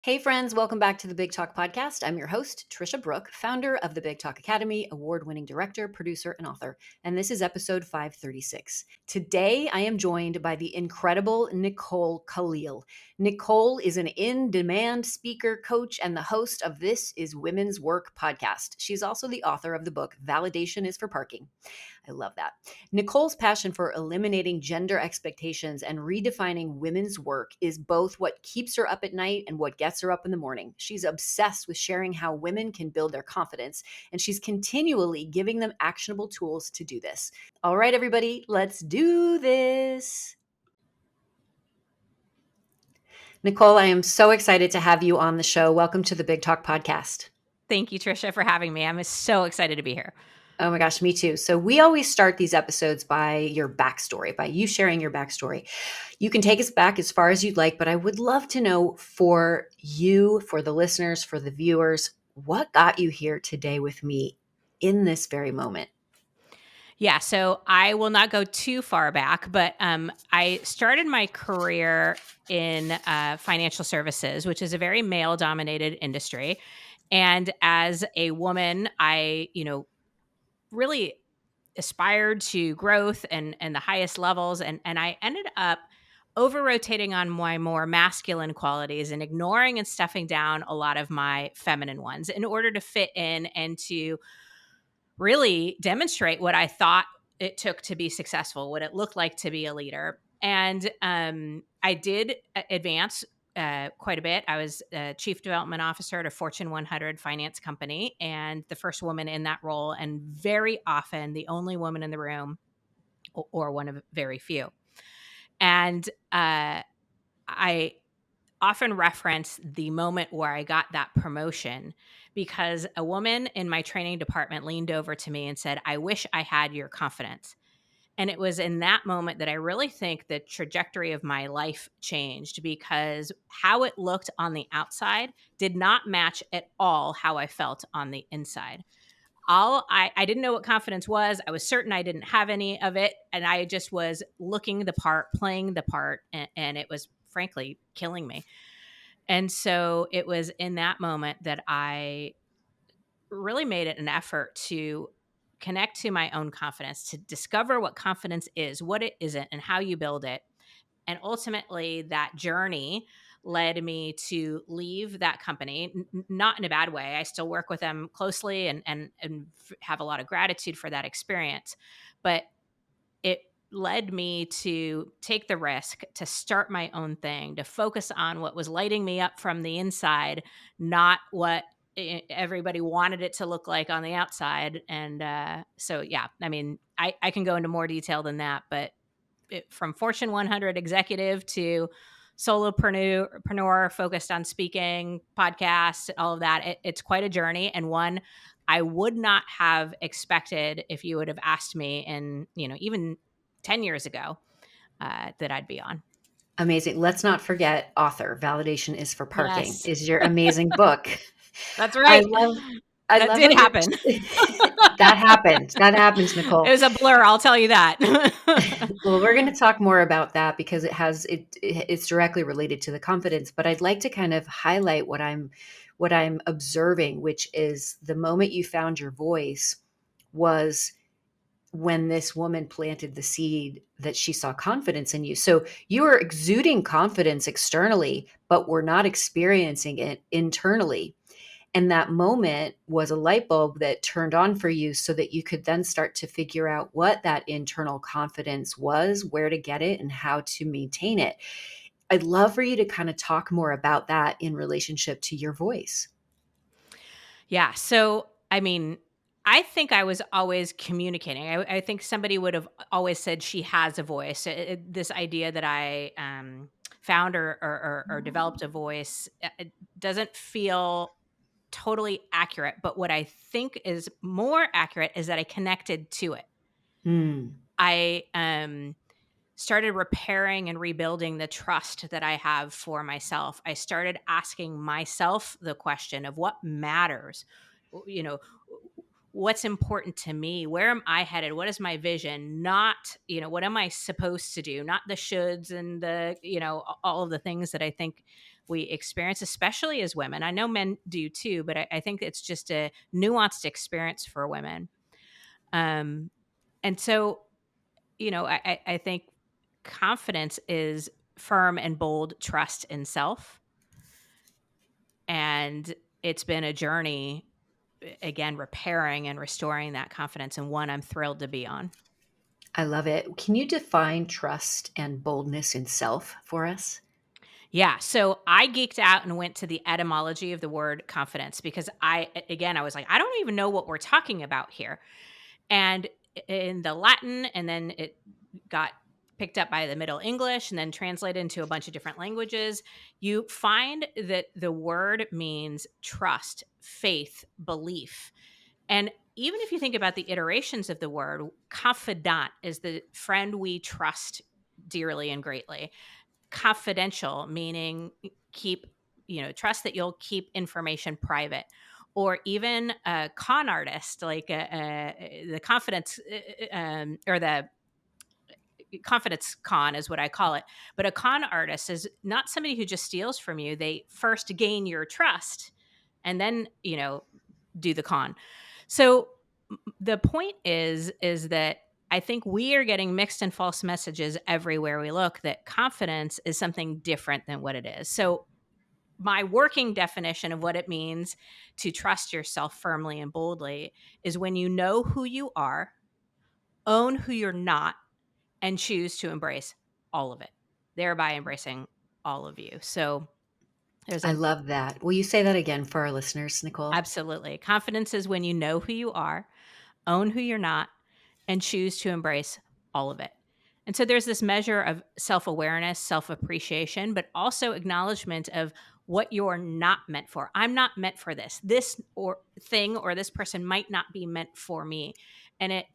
Hey friends, welcome back to the Big Talk Podcast. I'm your host, Tricia Brouk, founder of the Big Talk Academy, award-winning director, producer, and author. And this is episode 536. Today, I am joined by the incredible Nicole Kalil. Nicole is an in-demand speaker, coach, and the host of This is Women's Work podcast. She's also the author of the book, Validation is for Parking. I love that. Nicole's passion for eliminating gender expectations and redefining women's work is both what keeps her up at night and what gets her up in the morning. She's obsessed with sharing how women can build their confidence, and she's continually giving them actionable tools to do this. All right, everybody, let's do this. Nicole, I am so excited to have you on the show. Welcome to the Big Talk Podcast. Thank you, Tricia, for having me. I'm so excited to be here. Oh my gosh, me too. So we always start these episodes by your backstory, by you sharing your backstory. You can take us back as far as you'd like, but I would love to know for you, for the listeners, for the viewers, what got you here today with me in this very moment? Yeah, so I will not go too far back, but I started my career in financial services, which is a very male-dominated industry. And as a woman, I, really aspired to growth and the highest levels, and I ended up over rotating on my more masculine qualities and ignoring and stuffing down a lot of my feminine ones in order to fit in and to really demonstrate what I thought it took to be successful, what it looked like to be a leader. And I did advance quite a bit. I was a chief development officer at a Fortune 100 finance company and the first woman in that role, and very often the only woman in the room, or one of very few. And I often reference the moment where I got that promotion because a woman in my training department leaned over to me and said, "I wish I had your confidence." And it was in that moment that I really think the trajectory of my life changed, because how it looked on the outside did not match at all how I felt on the inside. I didn't know what confidence was. I was certain I didn't have any of it. And I just was looking the part, playing the part, and it was frankly killing me. And so it was in that moment that I really made it an effort to connect to my own confidence, to discover what confidence is, what it isn't, and how you build it. And ultimately, that journey led me to leave that company, not in a bad way. I still work with them closely and have a lot of gratitude for that experience. But it led me to take the risk to start my own thing, to focus on what was lighting me up from the inside, not what everybody wanted it to look like on the outside. And so, yeah, I mean, I can go into more detail than that, but from Fortune 100 executive to solopreneur focused on speaking, podcasts, all of that, it's quite a journey, and one I would not have expected if you would have asked me in, even 10 years ago, that I'd be on. Amazing. Let's not forget author. Validation is for Parking Yes, is your amazing book. that's I right. love I That love did what you're happen. that happened. That happens, It Nicole. was a blur, I'll tell you that. Well, we're going to talk more about that because it's directly related to the confidence, but I'd like to kind of highlight what I'm observing, which is the moment you found your voice was when this woman planted the seed that she saw confidence in you. So you were exuding confidence externally, but were not experiencing it internally. And that moment was a light bulb that turned on for you so that you could then start to figure out what that internal confidence was, where to get it, and how to maintain it. I'd love for you to kind of talk more about that in relationship to your voice. Yeah. So, I mean, I think I was always communicating. I think somebody would have always said she has a voice. This idea that I found or developed a voice, it doesn't feel totally accurate. But what I think is more accurate is that I connected to it. Hmm. I started repairing and rebuilding the trust that I have for myself. I started asking myself the question of what matters, you know, what's important to me, where am I headed, what is my vision, not, what am I supposed to do, not the shoulds and the, all of the things that I think we experience, especially as women. I know men do too, but I think it's just a nuanced experience for women. Um, and so, I think confidence is firm and bold trust in self. And it's been a journey, again, repairing and restoring that confidence, and one I'm thrilled to be on. I love it. Can you define trust and boldness in self for us? Yeah. So I geeked out and went to the etymology of the word confidence because I was like, I don't even know what we're talking about here. And in the Latin, and then it got picked up by the Middle English and then translated into a bunch of different languages, you find that the word means trust, faith, belief. And even if you think about the iterations of the word, confidant is the friend we trust dearly and greatly. Confidential, meaning keep, trust that you'll keep information private. Or even a con artist, like the confidence, or the confidence con is what I call it. But a con artist is not somebody who just steals from you. They first gain your trust and then, do the con. So the point is that I think we are getting mixed and false messages everywhere we look that confidence is something different than what it is. So my working definition of what it means to trust yourself firmly and boldly is when you know who you are, own who you're not, and choose to embrace all of it, thereby embracing all of you. So there's I an love that. Will you say that again for our listeners, Nicole? absolutely confidence is when you know who you are, own who you're not, and choose to embrace all of it. And so there's this measure of self awareness, self appreciation, but also acknowledgement of what you're not meant for. I'm not meant for this. This or thing or this person might not be meant for me. And it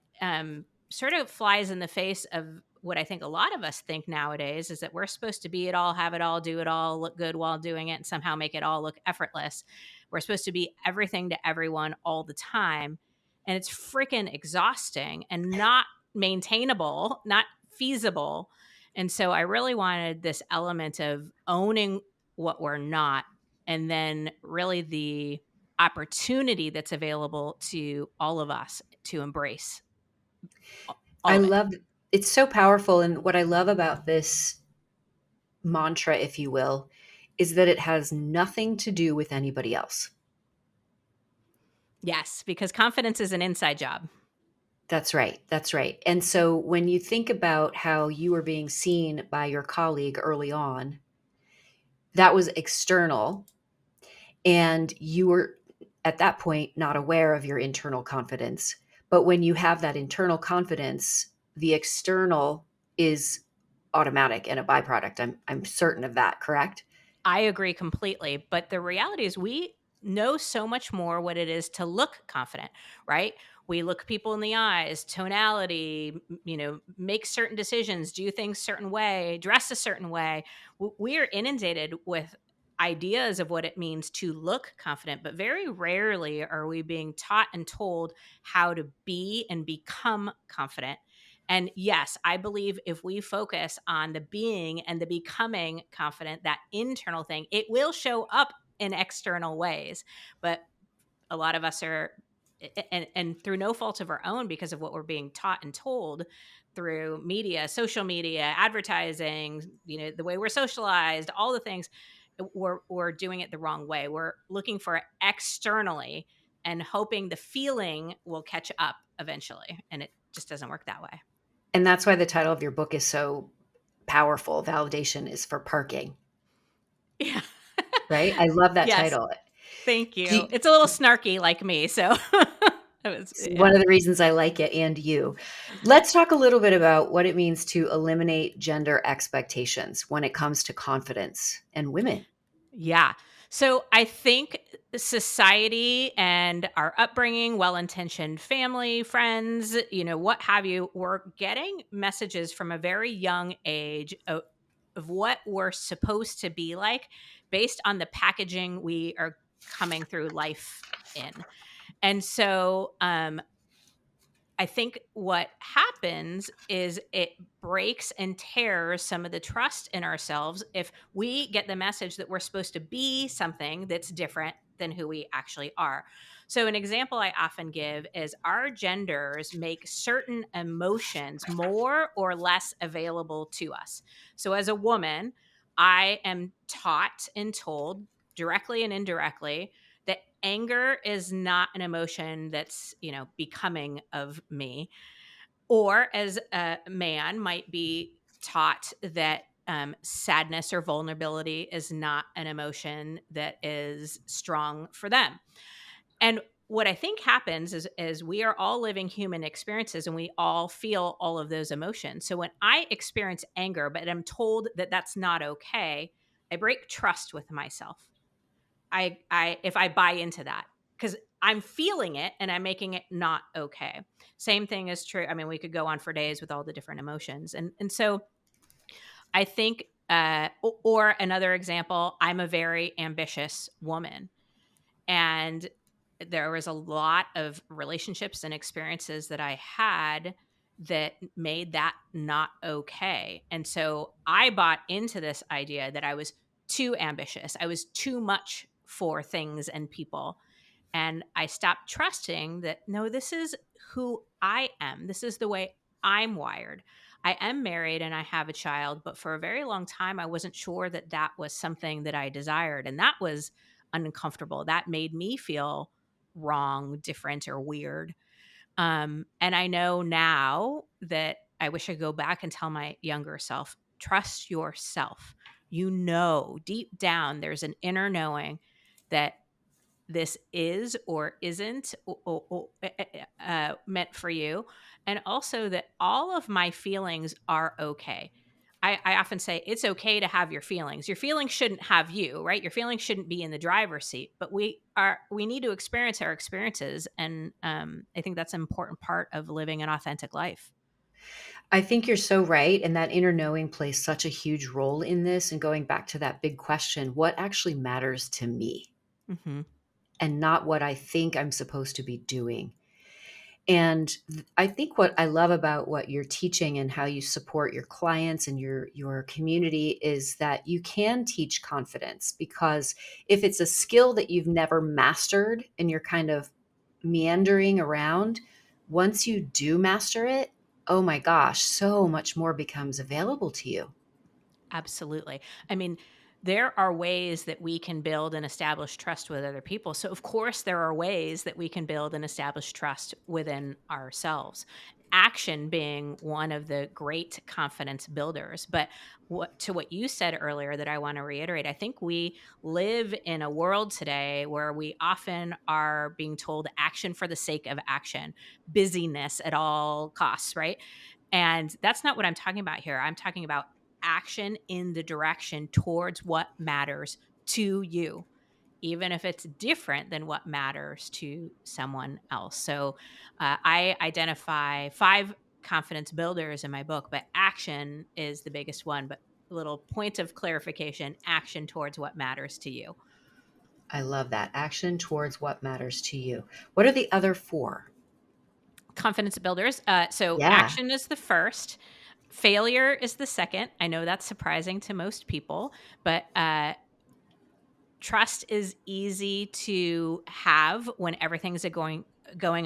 sort of flies in the face of what I think a lot of us think nowadays is that we're supposed to be it all, have it all, do it all, look good while doing it, and somehow make it all look effortless. We're supposed to be everything to everyone all the time, and it's freaking exhausting and not maintainable, not feasible. And so I really wanted this element of owning what we're not, and then really the opportunity that's available to all of us to embrace all I of it. love it's so powerful. And what I love about this mantra, if you will, is that it has nothing to do with anybody else. Yes, because confidence is an inside job. That's right. That's right. And so when you think about how you were being seen by your colleague early on, that was external. And you were at that point not aware of your internal confidence. But when you have that internal confidence, the external is automatic and a byproduct. I'm certain of that, correct? I agree completely. But the reality is, we know so much more what it is to look confident, right? We look people in the eyes, tonality, make certain decisions, do things certain way, dress a certain way. We are inundated with ideas of what it means to look confident, but very rarely are we being taught and told how to be and become confident. And yes, I believe if we focus on the being and the becoming confident, that internal thing, it will show up in external ways. But a lot of us are, and through no fault of our own, because of what we're being taught and told through media, social media, advertising, the way we're socialized, all the things, we're doing it the wrong way. We're looking for it externally and hoping the feeling will catch up eventually. And it just doesn't work that way. And that's why the title of your book is so powerful. Validation is for parking, Yeah. right? I love that Yes. title. Thank Do you. It's a little snarky like me, so It's yeah. one of the reasons I like it and you. Let's talk a little bit about what it means to eliminate gender expectations when it comes to confidence and women. Yeah. So I think society and our upbringing, well-intentioned family, friends, what have you, we're getting messages from a very young age of what we're supposed to be like based on the packaging we are coming through life in. And so I think what happens is it breaks and tears some of the trust in ourselves if we get the message that we're supposed to be something that's different than who we actually are. So, an example I often give is our genders make certain emotions more or less available to us. So, as a woman, I am taught and told directly and indirectly that anger is not an emotion that's, becoming of me. Or as a man might be taught that sadness or vulnerability is not an emotion that is strong for them. And what I think happens is we are all living human experiences and we all feel all of those emotions. So when I experience anger, but I'm told that that's not okay, I break trust with myself. I if I buy into that, because I'm feeling it and I'm making it not okay. Same thing is true. I mean, we could go on for days with all the different emotions. And so I think or another example, I'm a very ambitious woman. And there was a lot of relationships and experiences that I had that made that not okay. And so I bought into this idea that I was too ambitious. I was too much for things and people. And I stopped trusting that, no, this is who I am. This is the way I'm wired. I am married and I have a child, but for a very long time, I wasn't sure that that was something that I desired. And that was uncomfortable. That made me feel wrong, different, or weird. And I know now that I wish I could go back and tell my younger self, trust yourself. You know, deep down, there's an inner knowing that this is or isn't meant for you. And also that all of my feelings are okay. I often say it's okay to have your feelings. Your feelings shouldn't have you, right? Your feelings shouldn't be in the driver's seat, but we need to experience our experiences. And I think that's an important part of living an authentic life. I think you're so right, and that inner knowing plays such a huge role in this, and going back to that big question, what actually matters to me Hmm. and not what I think I'm supposed to be doing. And I think what I love about what you're teaching and how you support your clients and your community is that you can teach confidence, because if it's a skill that you've never mastered and you're kind of meandering around, once you do master it, oh my gosh, so much more becomes available to you. Absolutely. I mean, there are ways that we can build and establish trust with other people. So, of course, there are ways that we can build and establish trust within ourselves. Action being one of the great confidence builders. But what you said earlier that I want to reiterate, I think we live in a world today where we often are being told action for the sake of action, busyness at all costs, right? And that's not what I'm talking about here. I'm talking about action in the direction towards what matters to you, even if it's different than what matters to someone else. So I identify 5 confidence builders in my book, but action is the biggest one. But a little point of clarification, action towards what matters to you. I love that. Action towards what matters to you. What are the other four? Confidence builders. So Yeah. action is the first. Failure is the second. I know that's surprising to most people, but trust is easy to have when everything's going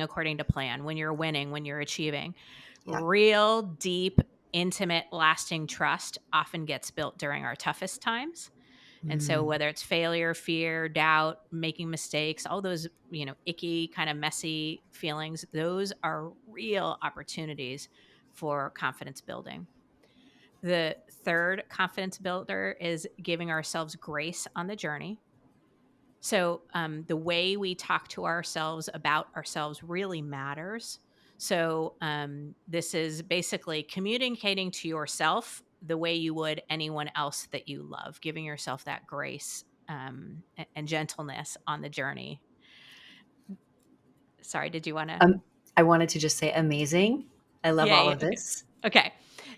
according to plan, when you're winning, when you're achieving. Yeah. Real deep, intimate, lasting trust often gets built during our toughest times. And so Mm, whether it's failure, fear, doubt, making mistakes, all those, icky, kind of messy feelings, those are real opportunities for confidence building. The third confidence builder is giving ourselves grace on the journey. So, the way we talk to ourselves about ourselves really matters. So, this is basically communicating to yourself the way you would anyone else that you love, giving yourself that grace and gentleness on the journey. Sorry, did you want to? um, I wanted to just say amazing. I love all Yay. of Okay. this. Okay.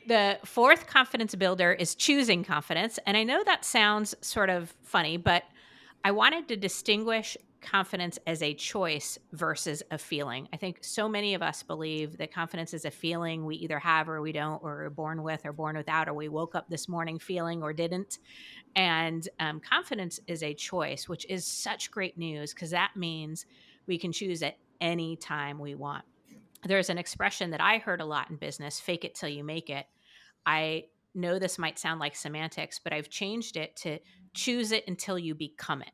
The fourth confidence builder is choosing confidence. And I know that sounds sort of funny, but I wanted to distinguish confidence as a choice versus a feeling. I think so many of us believe that confidence is a feeling we either have or we don't, or we're born with or born without, or we woke up this morning feeling or didn't. And confidence is a choice, which is such great news because that means we can choose at any time we want. There's an expression that I heard a lot in business, fake it till you make it. I know this might sound like semantics, but I've changed it to choose it until you become it.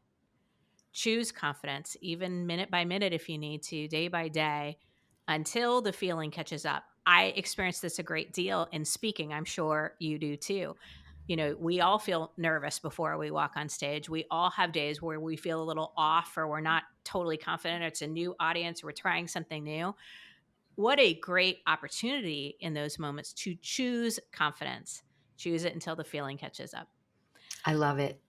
Choose confidence, even minute by minute if you need to, day by day, until the feeling catches up. I experience this a great deal in speaking. I'm sure you do too. We all feel nervous before we walk on stage. We all have days where we feel a little off or we're not totally confident. It's a new audience. We're trying something new. What a great opportunity in those moments to choose confidence. Choose it until the feeling catches up. I love it.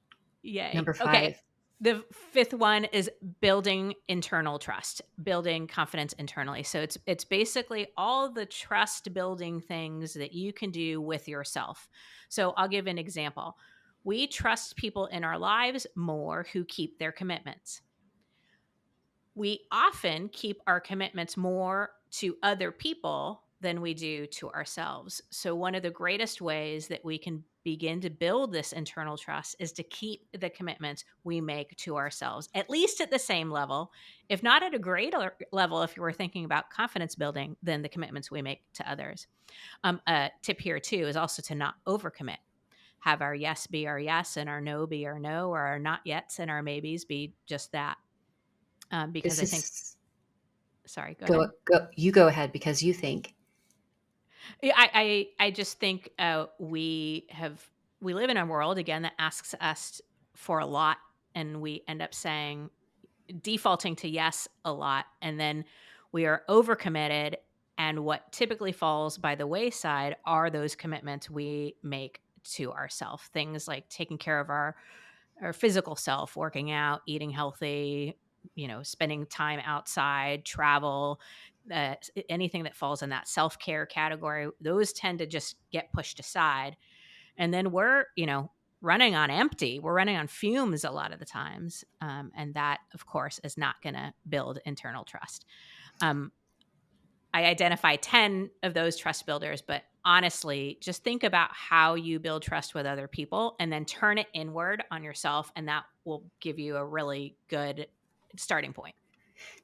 Yay. Number Okay. 5. The fifth one is building internal trust, building confidence internally. So it's basically all the trust building things that you can do with yourself. So I'll give an example. We trust people in our lives more who keep their commitments. We often keep our commitments more to other people than we do to ourselves. So, one of the greatest ways that we can begin to build this internal trust is to keep the commitments we make to ourselves, at least at the same level, if not at a greater level, if you were thinking about confidence building, than the commitments we make to others. A tip here, too, is also to not overcommit. Have our yes be our yes and our no be our no, or our not yets and our maybes be just that. Because This I think is Sorry, go go ahead. go you go ahead because you think. Yeah, I just think, we live in a world, again, that asks us for a lot, and we end up saying defaulting to yes a lot, and then we are overcommitted, and what typically falls by the wayside are those commitments we make to ourself. Things like taking care of our physical self, working out, eating healthy, spending time outside, travel, anything that falls in that self care category, those tend to just get pushed aside. And then we're, running on empty. We're running on fumes a lot of the times. And that, of course, is not going to build internal trust. Um, I identify 10 of those trust builders, but honestly, just think about how you build trust with other people and then turn it inward on yourself. And that will give you a really good starting point.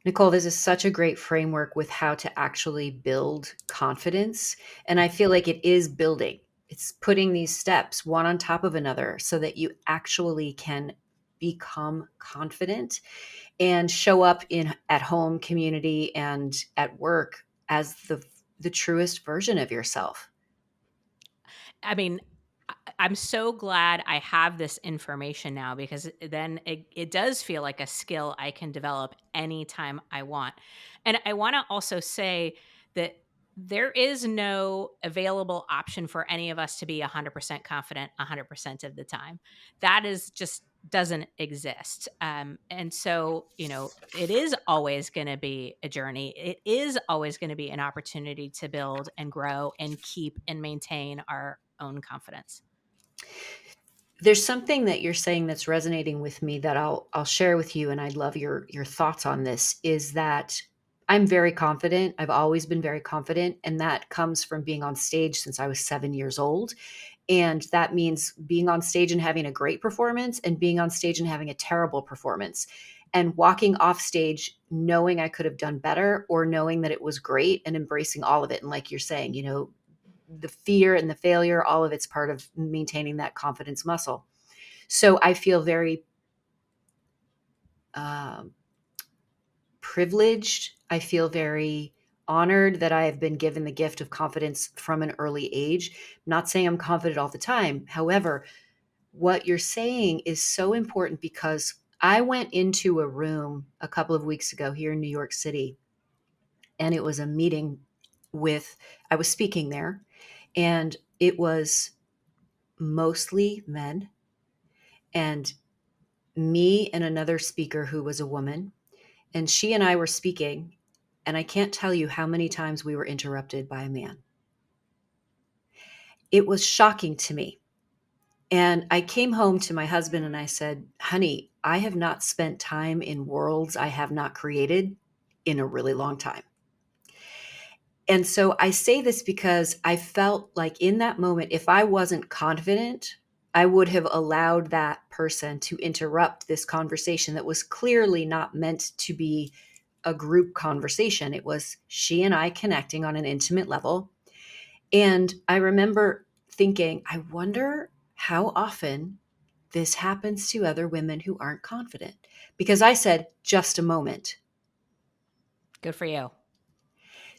Nicole, this is such a great framework with how to actually build confidence. And I feel like it is building. It's putting these steps one on top of another so that you actually can become confident and show up in at home, community, and at work as the truest version of yourself. I mean, I'm so glad I have this information now because then it does feel like a skill I can develop anytime I want. And I want to also say that there is no available option for any of us to be 100% confident 100% of the time. That is just doesn't exist. And so, it is always going to be a journey. It is always going to be an opportunity to build and grow and keep and maintain our own confidence. There's something that you're saying that's resonating with me that I'll share with you, and I'd love your thoughts on this. Is that I'm very confident. I've always been very confident, and that comes from being on stage since I was 7 years old. And that means being on stage and having a great performance, and being on stage and having a terrible performance, and walking off stage knowing I could have done better, or knowing that it was great, and embracing all of it. And like you're saying, the fear and the failure, all of it's part of maintaining that confidence muscle. So I feel very um, privileged. I feel very honored that I have been given the gift of confidence from an early age. I'm not saying I'm confident all the time. However, what you're saying is so important because I went into a room a couple of weeks ago here in New York City, and it was a meeting I was speaking there, and it was mostly men, and me and another speaker who was a woman. And she and I were speaking, and I can't tell you how many times we were interrupted by a man. It was shocking to me. And I came home to my husband and I said, honey, I have not spent time in worlds I have not created in a really long time. And so I say this because I felt like in that moment, if I wasn't confident, I would have allowed that person to interrupt this conversation that was clearly not meant to be a group conversation. It was she and I connecting on an intimate level. And I remember thinking, I wonder how often this happens to other women who aren't confident. Because I said, just a moment. Good for you.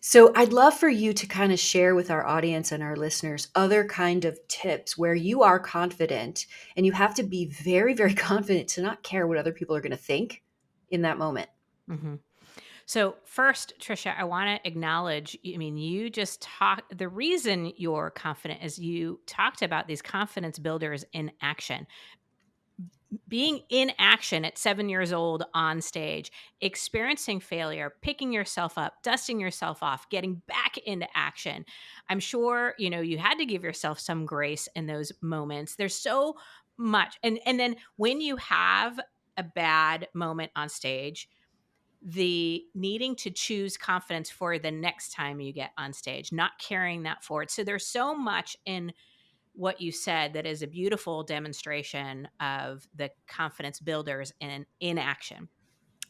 So I'd love for you to kind of share with our audience and our listeners other kind of tips where you are confident and you have to be very, very confident to not care what other people are going to think in that moment. Mhm. So first, Tricia, I want to acknowledge, I mean, you just talked, the reason you're confident is you talked about these confidence builders in action. Being in action at 7 years old on stage, experiencing failure, picking yourself up, dusting yourself off, getting back into action. I'm sure, you had to give yourself some grace in those moments. There's so much. And then when you have a bad moment on stage, the needing to choose confidence for the next time you get on stage, not carrying that forward. So there's so much in what you said that is a beautiful demonstration of the confidence builders in action.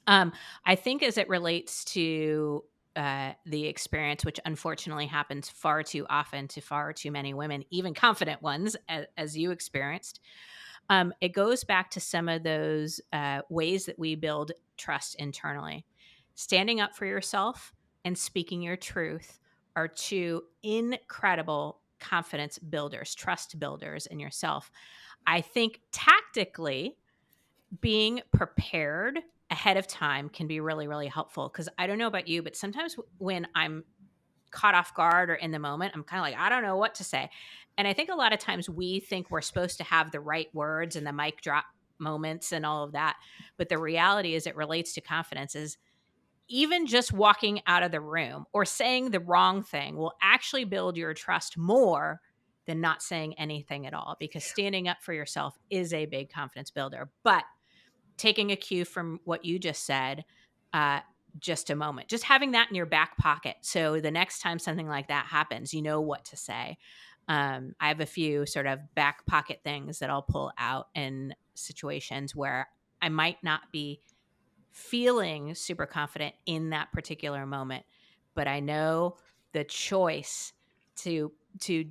Um, I think as it relates to the experience, which unfortunately happens far too often to far too many women, even confident ones, as you experienced, it goes back to some of those ways that we build trust internally. Standing up for yourself and speaking your truth are two incredible confidence builders, trust builders in yourself. I think tactically, being prepared ahead of time can be really, really helpful. Because I don't know about you, but sometimes when I'm caught off guard or in the moment, I'm kind of like, I don't know what to say. And I think a lot of times we think we're supposed to have the right words and the mic drop moments and all of that. But the reality as it relates to confidence is even just walking out of the room or saying the wrong thing will actually build your trust more than not saying anything at all, because standing up for yourself is a big confidence builder. But taking a cue from what you just said, uh, just a moment, just having that in your back pocket. So the next time something like that happens, you know what to say. I have a few sort of back pocket things that I'll pull out in situations where I might not be feeling super confident in that particular moment, but I know the choice to to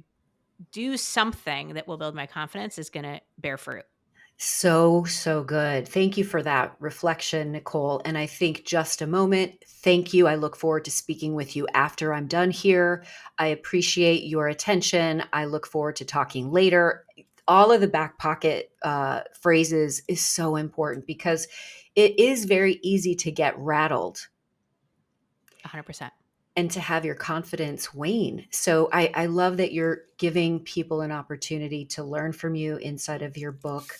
do something that will build my confidence is going to bear fruit. So, so good. Thank you for that reflection, Nicole. And I think just a moment. Thank you. I look forward to speaking with you after I'm done here. I appreciate your attention. I look forward to talking later. All of the back pocket phrases is so important because it is very easy to get rattled 100%. and to have your confidence wane. So I love that you're giving people an opportunity to learn from you inside of your book.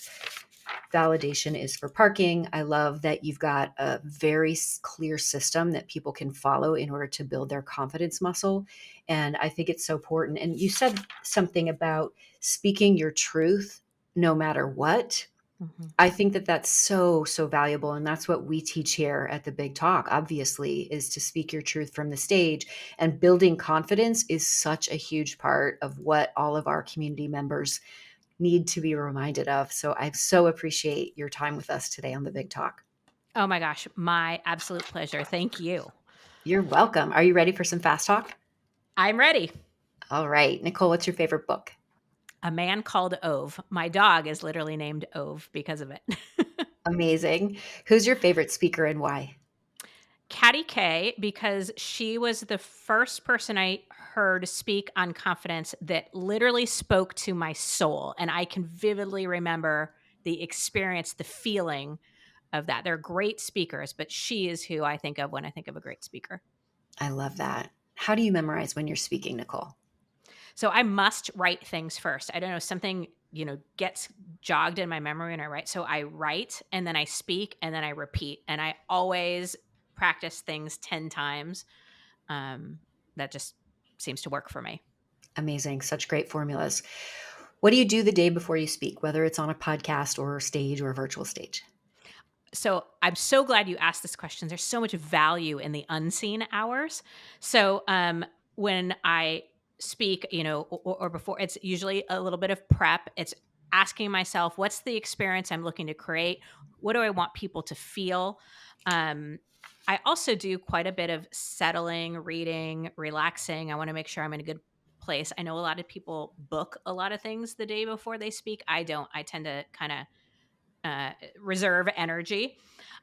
Validation is for parking. I love that you've got a very clear system that people can follow in order to build their confidence muscle. And I think it's so important. And you said something about speaking your truth no matter what. Mhm. I think that that's so, so valuable. And that's what we teach here at the Big Talk, obviously, is to speak your truth from the stage. And building confidence is such a huge part of what all of our community members need to be reminded of. So I so appreciate your time with us today on the Big Talk. Oh my gosh, my absolute pleasure. Thank you. You're welcome. Are you ready for some fast talk? I'm ready. All right. Nicole, what's your favorite book? A Man Called Ove. My dog is literally named Ove because of it. Amazing. Who's your favorite speaker and why? Patty Kay, because she was the first person I heard speak on confidence that literally spoke to my soul. And I can vividly remember the experience, the feeling of that. They're great speakers, but she is who I think of when I think of a great speaker. I love that. How do you memorize when you're speaking, Nicole? So I must write things first. I don't know, something, gets jogged in my memory when I write. So I write and then I speak and then I repeat. And I always practice things 10 times. Um, that just seems to work for me. Amazing. Such great formulas. What do you do the day before you speak, whether it's on a podcast or stage or a virtual stage? So I'm so glad you asked this question. There's so much value in the unseen hours. So when I speak, or before, it's usually a little bit of prep. It's asking myself, what's the experience I'm looking to create? What do I want people to feel? Um, I also do quite a bit of settling, reading, relaxing. I want to make sure I'm in a good place. I know a lot of people book a lot of things the day before they speak. I don't. I tend to kind of reserve energy.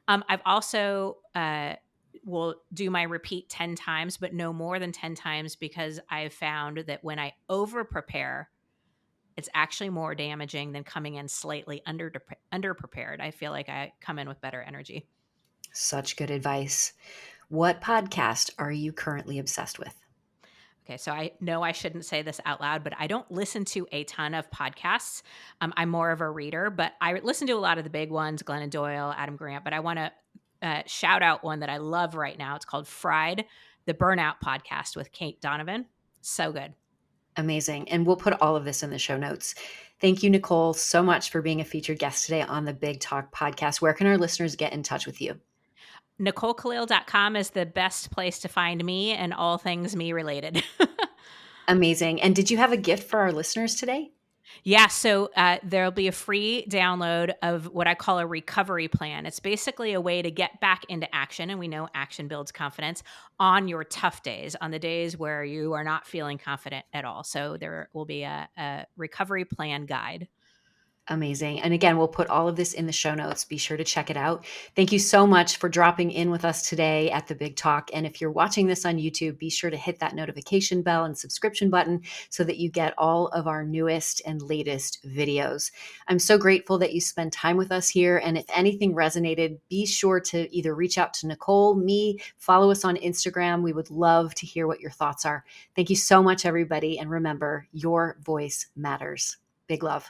I've also will do my repeat 10 times, but no more than 10 times because I've found that when I over prepare, it's actually more damaging than coming in slightly under prepared. I feel like I come in with better energy. Such good advice. What podcast are you currently obsessed with? Okay, so I know I shouldn't say this out loud, but I don't listen to a ton of podcasts. I'm more of a reader, but I listen to a lot of the big ones, Glennon Doyle, Adam Grant. But I want to shout out one that I love right now. It's called Fried, the Burnout Podcast with Kate Donovan. So good. Amazing. And we'll put all of this in the show notes. Thank you, Nicole, so much for being a featured guest today on the Big Talk podcast. Where can our listeners get in touch with you? NicoleKalil.com is the best place to find me and all things me related. Amazing. And did you have a gift for our listeners today? Yeah, so there'll be a free download of what I call a recovery plan. It's basically a way to get back into action, and we know action builds confidence on your tough days, on the days where you are not feeling confident at all. So there will be a recovery plan guide. Amazing. And again, we'll put all of this in the show notes. Be sure to check it out. Thank you so much for dropping in with us today at the Big Talk. And if you're watching this on YouTube, be sure to hit that notification bell and subscription button so that you get all of our newest and latest videos. I'm so grateful that you spend time with us here. And if anything resonated, be sure to either reach out to Nicole, me, follow us on Instagram. We would love to hear what your thoughts are. Thank you so much, everybody. And remember, your voice matters. Big love.